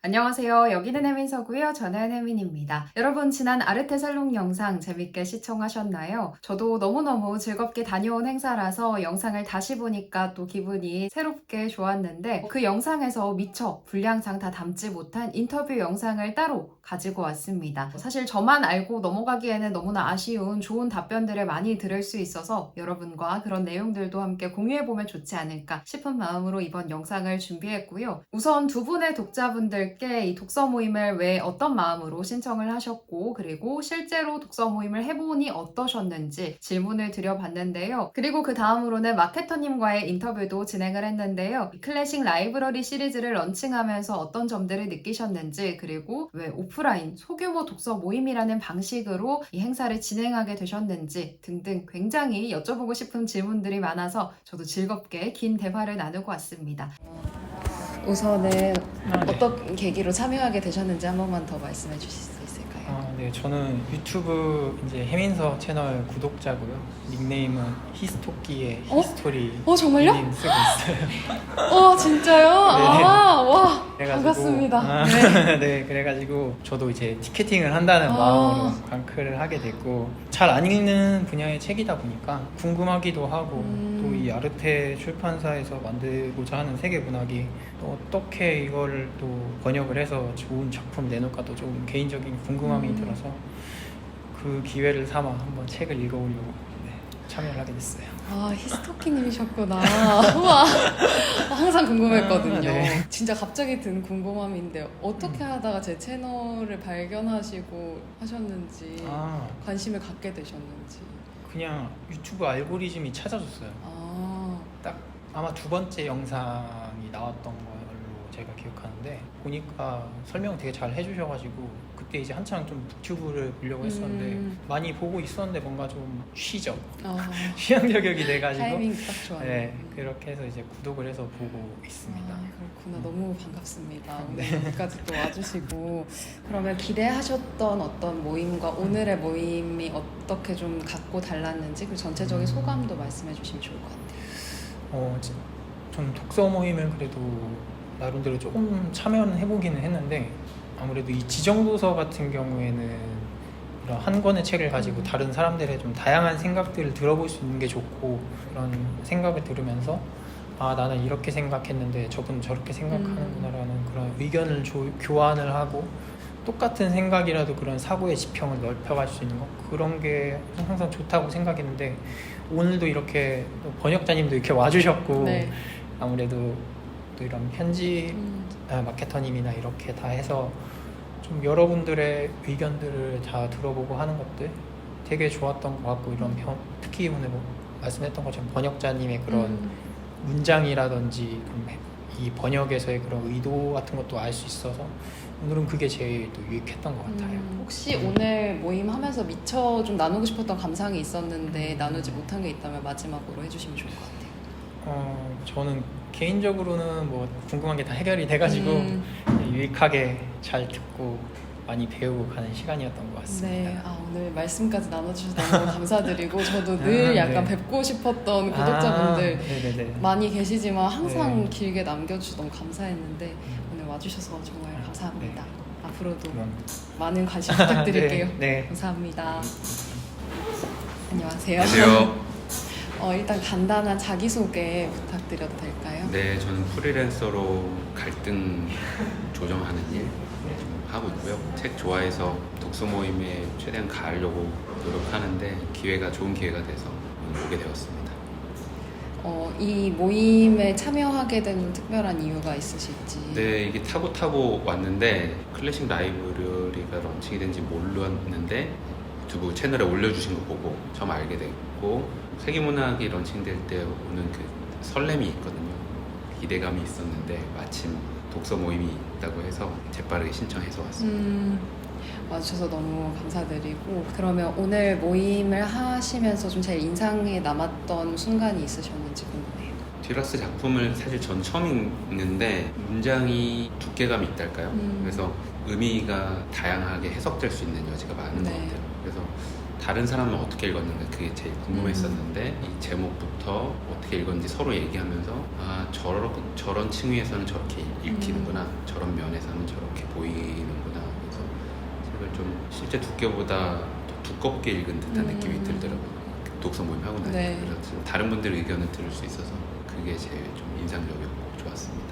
안녕하세요. 여기는 혜민서고요. 저는 혜민입니다. 여러분 지난 아르테살롱 영상 재밌게 시청하셨나요? 저도 너무너무 즐겁게 다녀온 행사라서 영상을 다시 보니까 또 기분이 새롭게 좋았는데 그 영상에서 미처 분량상 다 담지 못한 인터뷰 영상을 따로 가지고 왔습니다. 사실 저만 알고 넘어가기에는 너무나 아쉬운 좋은 답변들을 많이 들을 수 있어서 여러분과 그런 내용들도 함께 공유해보면 좋지 않을까 싶은 마음으로 이번 영상을 준비했고요. 우선 두 분의 독자분들께 이 독서 모임을 왜 어떤 마음으로 신청을 하셨고 그리고 실제로 독서 모임을 해보니 어떠셨는지 질문을 드려봤는데요. 그리고 그 다음으로는 마케터님과의 인터뷰도 진행을 했는데요. 클래식 라이브러리 시리즈를 런칭하면서 어떤 점들을 느끼셨는지 그리고 왜 오프라인 소규모 독서 모임이라는 방식으로 이 행사를 진행하게 되셨는지 등등 굉장히 여쭤보고 싶은 질문들이 많아서 저도 즐겁게 긴 대화를 나누고 왔습니다. 우선은 어떤 계기로 참여하게 되셨는지 한 번만 더 말씀해 주실 수 있을까요? 네, 저는 유튜브 이제 해민서 채널 구독자고요. 닉네임은 히스토끼의 히스토리 정말요? 님 쓰고 있어요. 진짜요? 네. 와, 그래가지고, 반갑습니다. 네, 그래가지고 저도 이제 티켓팅을 한다는 마음으로 광클을 하게 됐고 잘 안 읽는 분야의 책이다 보니까 궁금하기도 하고 또 이 아르테 출판사에서 만들고자 하는 세계 문학이 어떻게 이걸 또 번역을 해서 좋은 작품 내놓을까 또 좀 개인적인 궁금함이 들어서 그 기회를 삼아 한번 책을 읽어보려고 참여를 하게 됐어요. 히스토키님이셨구나. 우와, 항상 궁금했거든요. 네. 진짜 갑자기 든 궁금함인데 어떻게 하다가 제 채널을 발견하시고 하셨는지 관심을 갖게 되셨는지. 그냥 유튜브 알고리즘이 찾아줬어요. 딱 아마 두 번째 영상이 나왔던 걸로 제가 기억하는데 보니까 설명 되게 잘 해주셔가지고 그때 이제 한창 좀 북튜브를 보려고 했었는데 많이 보고 있었는데 뭔가 좀 쉬죠. 취향 저격이 돼가지고 타이밍 딱 좋아요. 네, 그렇게 해서 이제 구독을 해서 보고 있습니다. 그렇구나. 너무 반갑습니다. 오늘 여기까지 또 와주시고 그러면 기대하셨던 어떤 모임과 오늘의 모임이 어떻게 좀 갖고 달랐는지 그 전체적인 소감도 말씀해 주시면 좋을 것 같아요. 전 독서 모임을 그래도 나름대로 조금 참여는 해보기는 했는데 아무래도 이 지정도서 같은 경우에는 이런 한 권의 책을 가지고 다른 사람들의 좀 다양한 생각들을 들어볼 수 있는 게 좋고 그런 생각을 들으면서 나는 이렇게 생각했는데 저분은 저렇게 생각하는구나라는 그런 의견을 교환을 하고 똑같은 생각이라도 그런 사고의 지평을 넓혀갈 수 있는 거 그런 게 항상 좋다고 생각했는데 오늘도 이렇게 번역자님도 이렇게 와주셨고 아무래도 또 이런 편집 마케터님이나 이렇게 다 해서 좀 여러분들의 의견들을 다 들어보고 하는 것들 되게 좋았던 것 같고 이런 특히 오늘 말씀했던 것처럼 번역자님의 그런 문장이라든지 이 번역에서의 그런 의도 같은 것도 알 수 있어서 오늘은 그게 제일 또 유익했던 것 같아요. 혹시 오늘 모임 하면서 미처 좀 나누고 싶었던 감상이 있었는데 나누지 못한 게 있다면 마지막으로 해주시면 좋을 것 같아요. 저는 개인적으로는 뭐 궁금한 게 다 해결이 돼가지고 유익하게 잘 듣고 많이 배우고 가는 시간이었던 것 같습니다. 네, 오늘 말씀까지 나눠주셔서 너무 감사드리고 저도 늘 약간 뵙고 싶었던 구독자분들 많이 계시지만 항상 길게 남겨주셔서 너무 감사했는데 오늘 와주셔서 정말 감사합니다. 앞으로도 많은 관심 부탁드릴게요. 감사합니다. 안녕하세요. 안녕하세요. 일단 간단한 자기소개 부탁드려도 될까요? 네, 저는 프리랜서로 갈등 조정하는 일 하고 있고요. 책 좋아해서 독서 모임에 최대한 가려고 노력하는데 좋은 기회가 돼서 오게 되었습니다. 이 모임에 참여하게 된 특별한 이유가 있으실지? 네, 이게 타고 왔는데 클래식 라이브러리가 런칭이 된지 몰랐는데 유튜브 채널에 올려주신 거 보고 처음 알게 됐고 세계문학이 런칭될 때 오는 그 설렘이 있거든요. 기대감이 있었는데 마침 독서 모임이 있다고 해서 재빠르게 신청해서 왔습니다. 와주셔서 너무 감사드리고 그러면 오늘 모임을 하시면서 좀 제일 인상에 남았던 순간이 있으셨는지 궁금해요. 듀라스 작품을 사실 전 처음 읽는데 문장이 두께감이 있달까요? 그래서 의미가 다양하게 해석될 수 있는 여지가 많은 것 같아요. 그래서 다른 사람은 어떻게 읽었는가 그게 제일 궁금했었는데 이 제목부터 어떻게 읽었는지 서로 얘기하면서 아 저런 층위에서는 저렇게 읽히는구나 저런 면에서는 저렇게 보이는구나 그래서 책을 좀 실제 두께보다 더 두껍게 읽은 듯한 느낌이 들더라고요. 독서 모임 하고 나니까 네. 그래서 지금 다른 분들 의견을 들을 수 있어서 그게 제일 좀 인상적이었고 좋았습니다.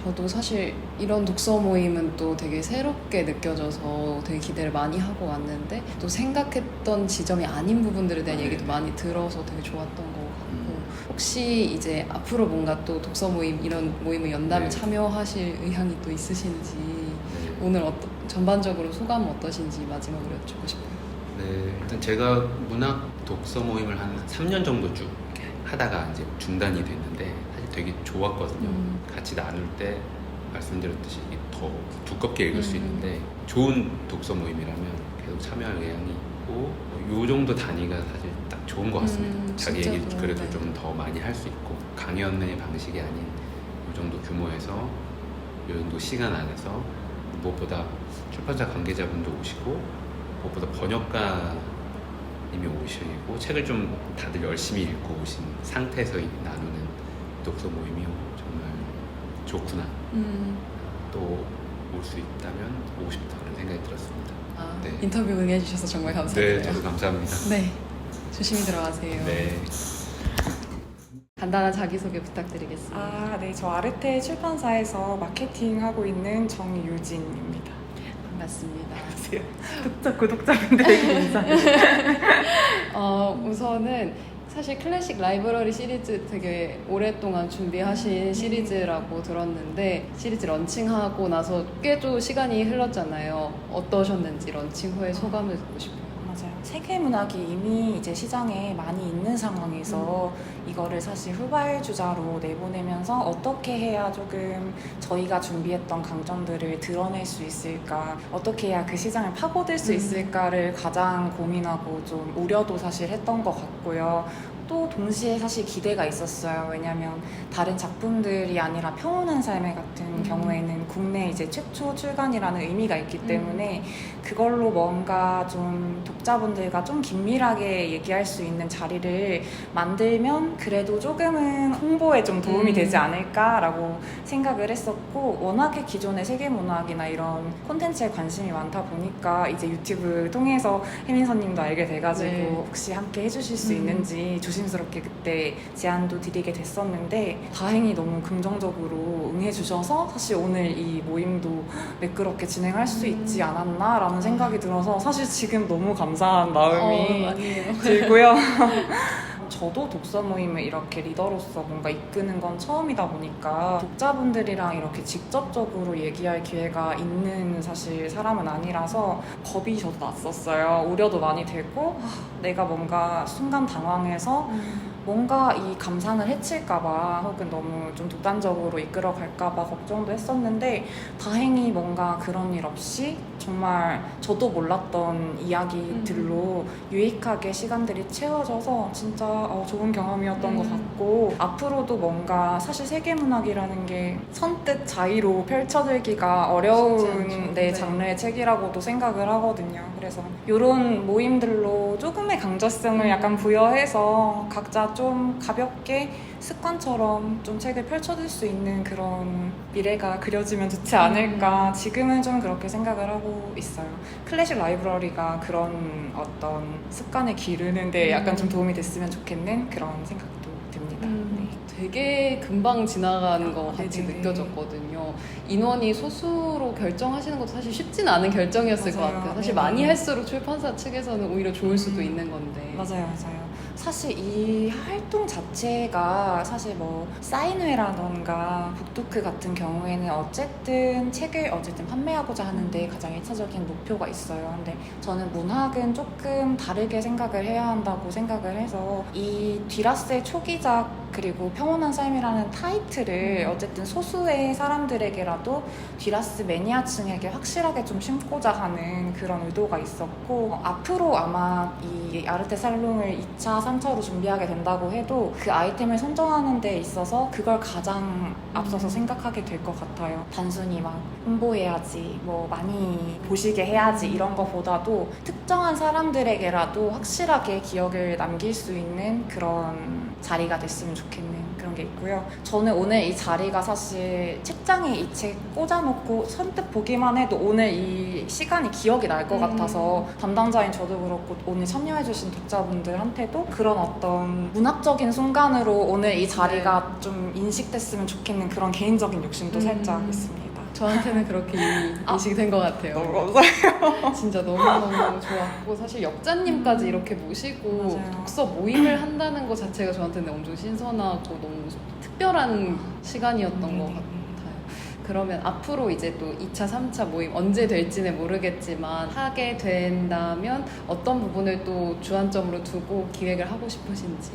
저도 사실 이런 독서 모임은 또 되게 새롭게 느껴져서 되게 기대를 많이 하고 왔는데 또 생각했던 지점이 아닌 부분들에 대한 얘기도 많이 들어서 되게 좋았던 것 같고 혹시 이제 앞으로 뭔가 또 독서 모임 이런 모임을 연다면 네. 참여하실 의향이 또 있으신지 네. 오늘 전반적으로 소감은 어떠신지 마지막으로 여쭙고 싶어요. 네, 일단 제가 문학 독서 모임을 한 3년 정도 쭉 하다가 이제 중단이 됐는데 사실 되게 좋았거든요. 같이 나눌 때 말씀드렸듯이 이게 더 두껍게 읽을 수 있는데 좋은 독서 모임이라면 계속 참여할 의향이 있고 요 정도 단위가 사실 딱 좋은 것 같습니다. 자기 얘기 진짜로, 그래도 네. 좀 더 많이 할 수 있고 강연의 방식이 아닌 요 정도 규모에서 요 정도 시간 안에서 무엇보다 출판사 관계자분도 오시고 무엇보다 번역가님이 오시고 책을 좀 다들 열심히 읽고 오신 상태에서 나누는 독서 모임이 정말 좋구나. 또 올 수 있다면 오고 싶다 그런 생각이 들었습니다. 아, 네. 인터뷰 응해주셔서 정말 감사드려요. 네, 저도 감사합니다. 네, 조심히 들어가세요. 네. 간단한 자기소개 부탁드리겠습니다. 아, 네. 저 아르테 출판사에서 마케팅하고 있는 정유진입니다. 반갑습니다. 구독자분들에게 인사. 우선은 사실 클래식 라이브러리 시리즈 되게 오랫동안 준비하신 시리즈라고 들었는데 시리즈 런칭하고 나서 꽤도 시간이 흘렀잖아요. 어떠셨는지 런칭 후의 소감을 듣고 싶어요. 맞아요. 세계문학이 이미 이제 시장에 많이 있는 상황에서 이거를 사실 후발주자로 내보내면서 어떻게 해야 조금 저희가 준비했던 강점들을 드러낼 수 있을까, 어떻게 해야 그 시장을 파고들 수 있을까를 가장 고민하고 좀 우려도 사실 했던 것 같고요. 또 동시에 사실 기대가 있었어요. 왜냐하면 다른 작품들이 아니라 평온한 삶의 같은 경우에는 국내 이제 최초 출간이라는 의미가 있기 때문에 그걸로 뭔가 좀 독자분들과 좀 긴밀하게 얘기할 수 있는 자리를 만들면 그래도 조금은 홍보에 좀 도움이 되지 않을까라고 생각을 했었고, 워낙에 기존의 세계문학이나 이런 콘텐츠에 관심이 많다 보니까 이제 유튜브 통해서 혜민서님도 알게 돼가지고 네. 혹시 함께 해주실 수 있는지 조심스럽게 그때 제안도 드리게 됐었는데 다행히 너무 긍정적으로 응해주셔서 사실 오늘 이 모임도 매끄럽게 진행할 수 있지 않았나라는 생각이 들어서 사실 지금 너무 감사한 마음이 아니에요. 들고요. 저도 독서 모임을 이렇게 리더로서 뭔가 이끄는 건 처음이다 보니까 독자분들이랑 이렇게 직접적으로 얘기할 기회가 있는 사실 사람은 아니라서 겁이 저도 났었어요. 우려도 많이 되고 내가 뭔가 순간 당황해서 뭔가 이 감상을 해칠까봐 혹은 너무 좀 독단적으로 이끌어갈까봐 걱정도 했었는데 다행히 뭔가 그런 일 없이 정말 저도 몰랐던 이야기들로 유익하게 시간들이 채워져서 진짜 좋은 경험이었던 것 같고, 앞으로도 뭔가 사실 세계문학이라는 게 선뜻 자의로 펼쳐들기가 어려운 장르의 책이라고도 생각을 하거든요. 그래서 이런 모임들로 조금의 강조성을 약간 부여해서 각자 좀 가볍게 습관처럼 좀 책을 펼쳐들 수 있는 그런 미래가 그려지면 좋지 않을까 지금은 좀 그렇게 생각을 하고 있어요. 클래식 라이브러리가 그런 어떤 습관을 기르는데 약간 좀 도움이 됐으면 좋겠는 그런 생각도 듭니다. 네. 되게 금방 지나가는 것 같이 네네. 느껴졌거든요. 인원이 소수로 결정하시는 것도 사실 쉽진 않은 결정이었을 것 맞아요. 같아요. 사실 네네. 많이 할수록 출판사 측에서는 오히려 좋을 수도 있는 건데. 맞아요. 사실 이 활동 자체가 사실 뭐 사인회라던가 북토크 같은 경우에는 어쨌든 책을 판매하고자 하는데 가장 1차적인 목표가 있어요. 근데 저는 문학은 조금 다르게 생각을 해야 한다고 생각을 해서 이 뒤라스의 초기작 그리고 평온한 삶이라는 타이틀을 어쨌든 소수의 사람들에게라도 뒤라스 매니아층에게 확실하게 좀 심고자 하는 그런 의도가 있었고, 앞으로 아마 이 아르테 살롱을 2차, 3차로 준비하게 된다고 해도 그 아이템을 선정하는 데 있어서 그걸 가장 앞서서 생각하게 될 것 같아요. 단순히 막 홍보해야지, 뭐 많이 보시게 해야지 이런 거보다도 특정한 사람들에게라도 확실하게 기억을 남길 수 있는 그런 자리가 됐으면 좋겠는 그런 게 있고요. 저는 오늘 이 자리가 사실 책장에 이 책 꽂아놓고 선뜻 보기만 해도 오늘 이 시간이 기억이 날 것 같아서 담당자인 저도 그렇고 오늘 참여해주신 독자분들한테도 그런 어떤 문학적인 순간으로 오늘 이 자리가 좀 인식됐으면 좋겠는 그런 개인적인 욕심도 살짝 있습니다. 저한테는 그렇게 이미 인식된 것 같아요. 너무 감사해요. 진짜 너무너무 좋았고, 사실 역자님까지 이렇게 모시고 맞아요. 독서 모임을 한다는 것 자체가 저한테는 엄청 신선하고 너무 특별한 시간이었던 것 같아요. 그러면 앞으로 이제 또 2차, 3차 모임 언제 될지는 모르겠지만 하게 된다면 어떤 부분을 또 주안점으로 두고 기획을 하고 싶으신지.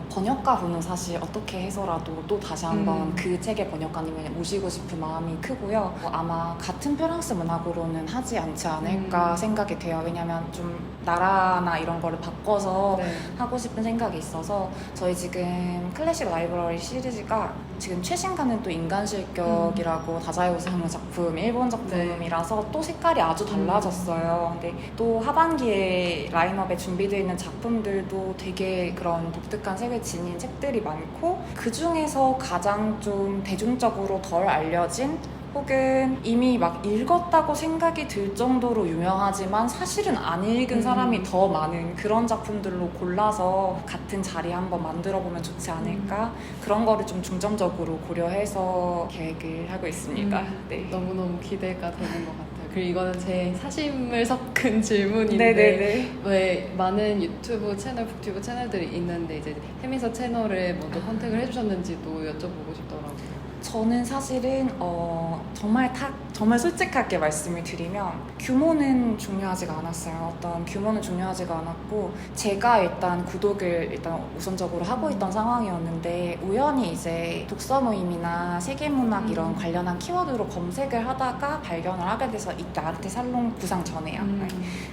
번역가분은 사실 어떻게 해서라도 또 다시 한번 그 책의 번역가님을 모시고 싶은 마음이 크고요. 아마 같은 프랑스 문학으로는 하지 않지 않을까 생각이 돼요. 왜냐면 좀 나라나 이런 거를 바꿔서 네. 하고 싶은 생각이 있어서 저희 지금 클래식 라이브러리 시리즈가 지금 최신가는 또 인간실격이라고 다자이 오사무 작품, 일본 작품이라서 또 색깔이 아주 달라졌어요. 근데 또 하반기에 라인업에 준비되어 있는 작품들도 되게 그런 독특한 색을 지닌 책들이 많고, 그 중에서 가장 좀 대중적으로 덜 알려진 혹은 이미 막 읽었다고 생각이 들 정도로 유명하지만 사실은 안 읽은 사람이 더 많은 그런 작품들로 골라서 같은 자리에 한번 만들어보면 좋지 않을까, 그런 거를 좀 중점적으로 고려해서 계획을 하고 있습니다. 네. 너무너무 기대가 되는 것 같아요. 그리고 이거는 제 사심을 섞은 질문인데, 네네네. 왜 많은 유튜브 채널, 북튜브 채널들이 있는데 이제 해미서 채널을 먼저 선택을 해주셨는지도 여쭤보고 싶더라고요. 저는 사실은 정말 솔직하게 말씀을 드리면 규모는 중요하지가 않았어요. 어떤 규모는 중요하지가 않았고, 제가 일단 구독을 우선적으로 하고 있던 상황이었는데, 우연히 이제 독서 모임이나 세계문학 이런 관련한 키워드로 검색을 하다가 발견을 하게 돼서, 이때 아르테 살롱 구상 전에요.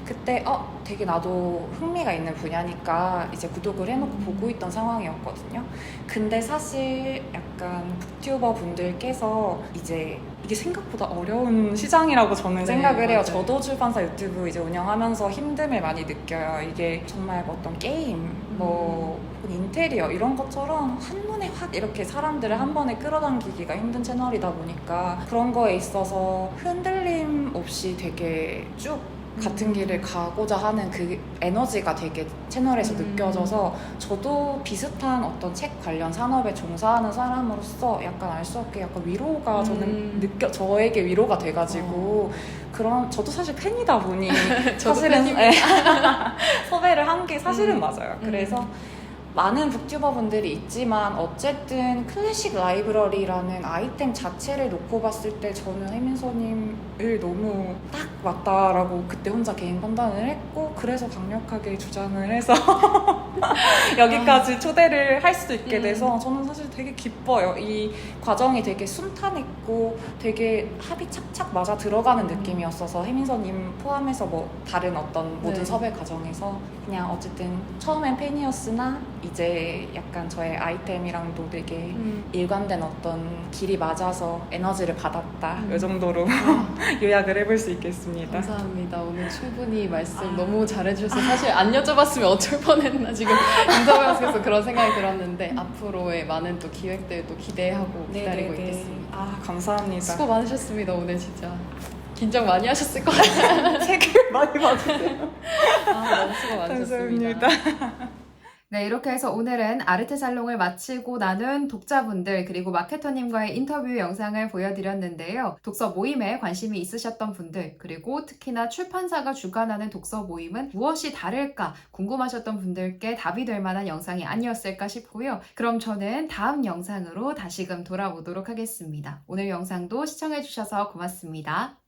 그때 되게 나도 흥미가 있는 분야니까 이제 구독을 해놓고 보고 있던 상황이었거든요. 근데 사실 약간 북튜버 분들께서 이제 이게 생각보다 어려운 시장이라고 저는 생각을 해요. 맞아요. 저도 출판사 유튜브 이제 운영하면서 힘듦을 많이 느껴요. 이게 정말 어떤 게임, 인테리어 이런 것처럼 한눈에 확 이렇게 사람들을 한 번에 끌어당기기가 힘든 채널이다 보니까 그런 거에 있어서 흔들림 없이 되게 쭉 같은 길을 가고자 하는 그 에너지가 되게 채널에서 느껴져서, 저도 비슷한 어떤 책 관련 산업에 종사하는 사람으로서 약간 알 수 없게 약간 위로가 저는 저에게 위로가 돼가지고, 저도 사실 팬이다 보니 사실은 섭외를 한 게 사실은 맞아요. 그래서 많은 북튜버 분들이 있지만 어쨌든 클래식 라이브러리라는 아이템 자체를 놓고 봤을 때 저는 해민서님을 너무 딱 맞다라고 그때 혼자 개인 판단을 했고, 그래서 강력하게 주장을 해서 여기까지 초대를 할 수 있게 돼서 저는 사실 되게 기뻐요. 이 과정이 되게 순탄했고 되게 합이 착착 맞아 들어가는 느낌이었어서, 해민서님 포함해서 뭐 다른 어떤 모든 섭외 과정에서 그냥 어쨌든 처음엔 팬이었으나 이제 약간 저의 아이템이랑도 되게 일관된 어떤 길이 맞아서 에너지를 받았다, 이 정도로 요약을 해볼 수 있겠습니다. 감사합니다. 오늘 충분히 말씀 너무 잘해주셔서 사실 안 여쭤봤으면 어쩔 뻔했나 지금 인터뷰하면서 그런 생각이 들었는데, 앞으로의 많은 또 기획들도 기대하고 기다리고 있겠습니다. 감사합니다. 수고 많으셨습니다. 오늘 진짜 긴장 많이 하셨을 것 같아요. 책을 많이 봐주세요. 너무 수고 많으셨습니다. 감사합니다. 네, 이렇게 해서 오늘은 아르테 살롱을 마치고 나눈 독자분들 그리고 마케터님과의 인터뷰 영상을 보여드렸는데요. 독서 모임에 관심이 있으셨던 분들, 그리고 특히나 출판사가 주관하는 독서 모임은 무엇이 다를까 궁금하셨던 분들께 답이 될 만한 영상이 아니었을까 싶고요. 그럼 저는 다음 영상으로 다시금 돌아오도록 하겠습니다. 오늘 영상도 시청해주셔서 고맙습니다.